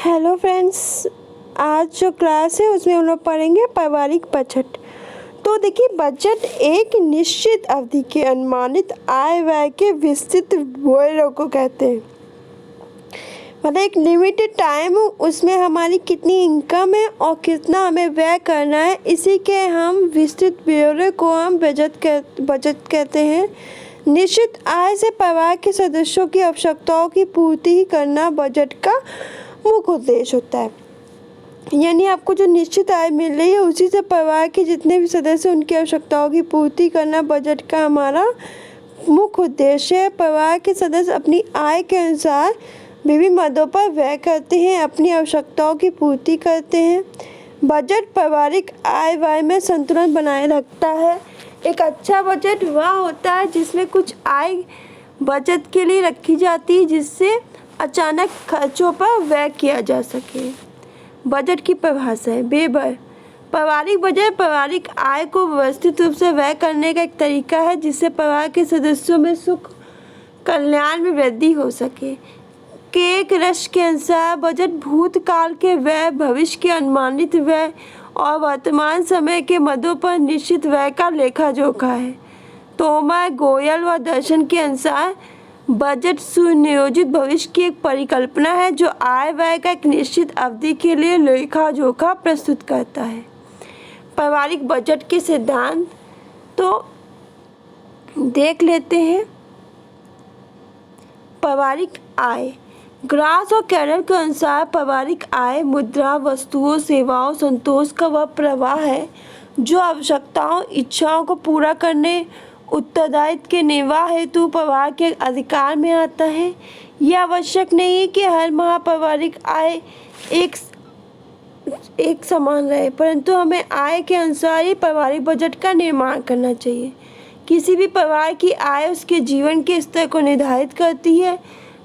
Hello friends, आज जो class है उसमें हम लोग पढ़ेंगे पारिवारिक बजट। तो देखिए, बजट एक निश्चित अवधि के अनुमानित आय व्यय के विस्तृत ब्यौरे को कहते हैं। मतलब एक लिमिटेड टाइम, उसमें हमारी कितनी इनकम है और कितना हमें व्यय करना है, इसी के हम विस्तृत ब्यौरे को हम बजट कहते हैं। निश्चित आय से परिवार के सदस्यों की आवश्यकताओं की पूर्ति ही करना बजट का मुख्य उद्देश्य होता है। यानी आपको जो निश्चित आय मिल रही है उसी से परिवार के जितने भी सदस्य उनकी आवश्यकताओं की पूर्ति करना बजट का हमारा मुख्य उद्देश्य है। परिवार के सदस्य अपनी आय के अनुसार विभिन्न मदों पर व्यय करते हैं, अपनी आवश्यकताओं की पूर्ति करते हैं। बजट पारिवारिक आय व्यय में संतुलन बनाए रखता है। एक अच्छा बजट वह होता है जिसमें कुछ आय बचत के लिए रखी जाती है, जिससे अचानक खर्चों पर व्यय किया जा सके। बजट की परिभाषा है। पारिवारिक बजट पारिवारिक आय को व्यवस्थित रूप से व्यय करने का एक तरीका है जिससे परिवार के सदस्यों में सुख कल्याण में वृद्धि हो सके। एक रश के अनुसार बजट भूतकाल के व्यय, भविष्य के अनुमानित व्यय और वर्तमान समय के मदों पर निश्चित व्यय का लेखा जोखा है। तोमर, गोयल व दर्शन के अनुसार बजट सुनियोजित भविष्य की एक परिकल्पना है जो आय व्यय का एक निश्चित अवधि के लिए लेखा जोखा प्रस्तुत करता है। पारिवारिक बजट के सिद्धांत तो देख लेते हैं। पारिवारिक आय ग्रास और कैरल के अनुसार पारिवारिक आय मुद्रा, वस्तुओं, सेवाओं, संतोष का वह प्रवाह है जो आवश्यकताओं, इच्छाओं को पूरा करने, उत्तरदायित्व के निर्वाह हेतु परिवार के अधिकार में आता है। यह आवश्यक नहीं है कि हर माह पारिवारिक आय एक समान रहे, परंतु हमें आय के अनुसार ही पारिवारिक बजट का निर्माण करना चाहिए। किसी भी परिवार की आय उसके जीवन के स्तर को निर्धारित करती है।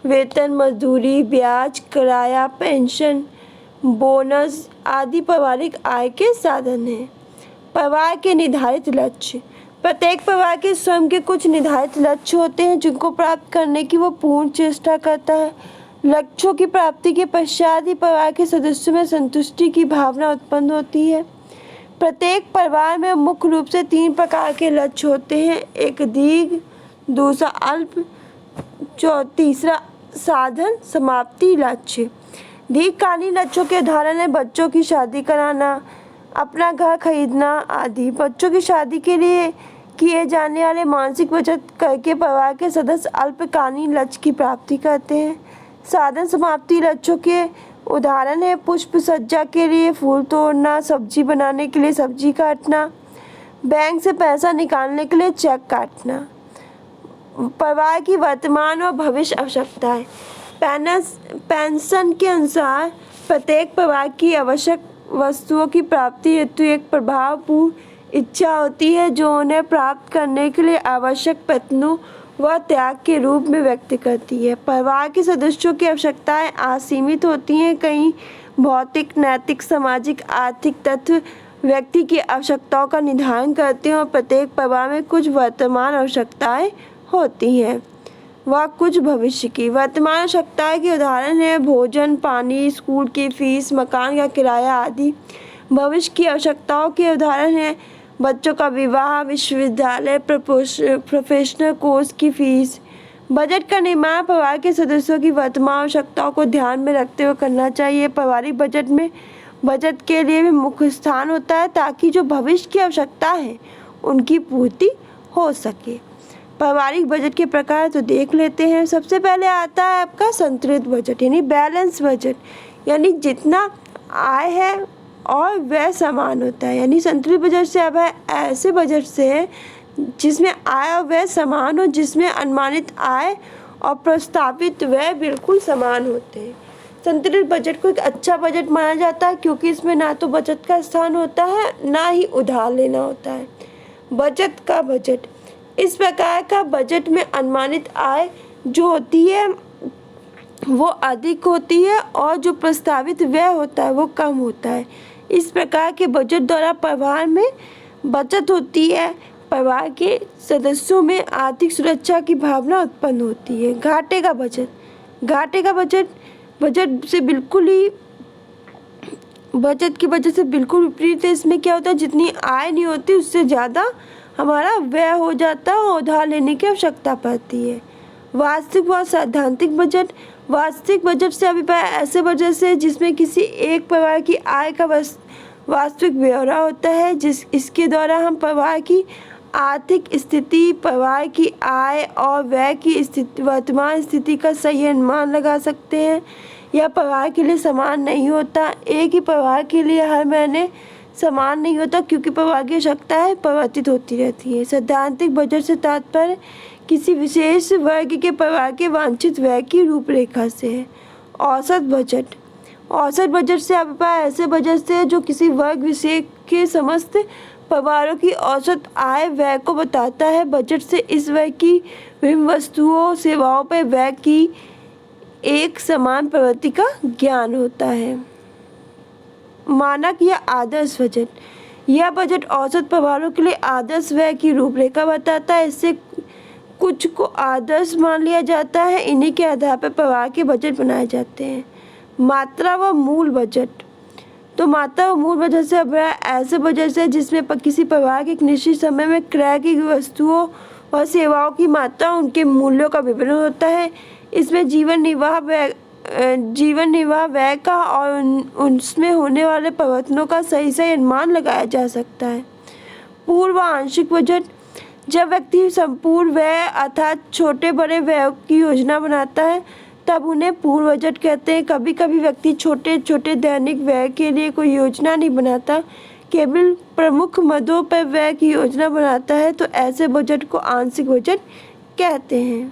वेतन, मजदूरी, ब्याज, किराया, पेंशन, बोनस आदि पारिवारिक आय के साधन हैं। परिवार के निर्धारित लक्ष्य। प्रत्येक परिवार के स्वयं के कुछ निर्धारित लक्ष्य होते हैं जिनको प्राप्त करने की वो पूर्ण चेष्टा करता है। लक्ष्यों की प्राप्ति के पश्चात ही परिवार के सदस्यों में संतुष्टि की भावना उत्पन्न होती है। प्रत्येक परिवार में मुख्य रूप से 3 प्रकार के लक्ष्य होते हैं। एक दीर्घ, दूसरा अल्प, तीसरा साधन समाप्ति लक्ष्य। दीर्घकालीन लक्ष्यों के उदाहरण है बच्चों की शादी कराना, अपना घर खरीदना आदि। बच्चों की शादी के लिए किए जाने वाले मानसिक बचत करके परिवार के सदस्य अल्पकालीन लक्ष्य की प्राप्ति करते हैं। साधन समाप्ति लक्ष्यों के उदाहरण है पुष्प सज्जा के लिए फूल तोड़ना, सब्जी बनाने के लिए सब्जी काटना, बैंक से पैसा निकालने के लिए चेक काटना। परिवार की वर्तमान और भविष्य आवश्यकताएं। पेंशन के अनुसार प्रत्येक परिवार की आवश्यक वस्तुओं की प्राप्ति हेतु एक प्रभावपूर्ण इच्छा होती है जो उन्हें प्राप्त करने के लिए आवश्यक प्रयत्नों व त्याग के रूप में व्यक्त करती है। परिवार के सदस्यों की आवश्यकताएं असीमित होती हैं। कई भौतिक, नैतिक, सामाजिक, आर्थिक तत्व व्यक्ति की आवश्यकताओं का निर्धारण करते हैं और प्रत्येक परिवार में कुछ वर्तमान आवश्यकताएं होती हैं व कुछ भविष्य की। वर्तमान आवश्यकताएं के उदाहरण हैं भोजन, पानी, स्कूल की फीस, मकान का किराया आदि। भविष्य की आवश्यकताओं के उदाहरण हैं बच्चों का विवाह, विश्वविद्यालय, प्रोफेशनल कोर्स की फीस। बजट का निर्माण परिवार के सदस्यों की वर्तमान आवश्यकताओं को ध्यान में रखते हुए करना चाहिए। पारिवारिक बजट में बजट के लिए भी मुख्य स्थान होता है ताकि जो भविष्य की आवश्यकता है उनकी पूर्ति हो सके। पारिवारिक बजट के प्रकार तो देख लेते हैं। सबसे पहले आता है आपका संतुलित बजट यानी बैलेंस बजट, यानी जितना आय है और व्यय समान होता है। यानी संतुलित बजट से अब है ऐसे बजट से है जिसमें आय और व्यय समान हो, जिसमें अनुमानित आय और प्रस्तावित व्यय बिल्कुल समान होते हैं। संतुलित बजट को एक अच्छा बजट माना जाता है क्योंकि इसमें ना तो बचत का स्थान होता है ना ही उधार लेना होता है। बचत का बजट इस प्रकार का बजट में अनुमानित आय जो होती है वो अधिक होती है और जो प्रस्तावित व्यय होता है वो कम होता है। इस प्रकार के बजट द्वारा परिवार में बचत होती है, परिवार के सदस्यों में आर्थिक सुरक्षा की भावना उत्पन्न होती है। घाटे का बजट बजट से बिल्कुल ही बचत की वजह से बिल्कुल विपरीत है। इसमें क्या होता है, जितनी आय नहीं होती उससे ज़्यादा हमारा व्यय हो जाता है और उधार लेने की आवश्यकता पड़ती है। वास्तविक व सैद्धांतिक बजट। वास्तविक बजट से अभिप्राय ऐसे बजट से जिसमें किसी एक परिवार की आय का वास्तविक ब्यौरा होता है, इसके द्वारा हम परिवार की आर्थिक स्थिति, परिवार की आय और व्यय की स्थिति, वर्तमान स्थिति का सही अनुमान लगा सकते हैं। यह परिवार के लिए समान नहीं होता। एक ही परिवार के लिए हर महीने समान नहीं होता, क्योंकि परिवार की आवश्यकताएं परिवर्तित होती रहती है। सैद्धांतिक बजट से तात्पर्य किसी विशेष वर्ग के परिवार के वांछित व्यय की रूपरेखा से है। औसत बजट। औसत बजट से अभिप्राय ऐसे बजट से जो किसी वर्ग विशेष के समस्त परिवारों की औसत आय व्यय को बताता है। बजट से इस वर्ग की विभिन्न वस्तुओं सेवाओं पर व्यय की एक समान प्रवृत्ति का ज्ञान होता है। मानक या आदर्श बजट। यह बजट औसत परिवारों के लिए आदर्श व्यय की रूपरेखा बताता है। इससे कुछ को आदर्श मान लिया जाता है। इन्हीं के आधार पर परिवार के बजट बनाए जाते हैं। मात्रा व मूल बजट। तो मात्रा व मूल बजट से अभिप्राय ऐसे बजट से जिसमें किसी परिवार के एक निश्चित समय में क्रय की वस्तुओं और सेवाओं की मात्रा, उनके मूल्यों का विवरण होता है। इसमें जीवन निर्वाह व्यय का और उसमें होने वाले परिवर्तनों का सही अनुमान लगाया जा सकता है। पूर्व व आंशिक बजट। जब व्यक्ति संपूर्ण व्यय अर्थात छोटे बड़े व्यय की योजना बनाता है तब उन्हें पूर्व बजट कहते हैं। कभी कभी व्यक्ति छोटे छोटे दैनिक व्यय के लिए कोई योजना नहीं बनाता, केवल प्रमुख मदों पर व्यय की योजना बनाता है, तो ऐसे बजट को आंशिक बजट कहते हैं।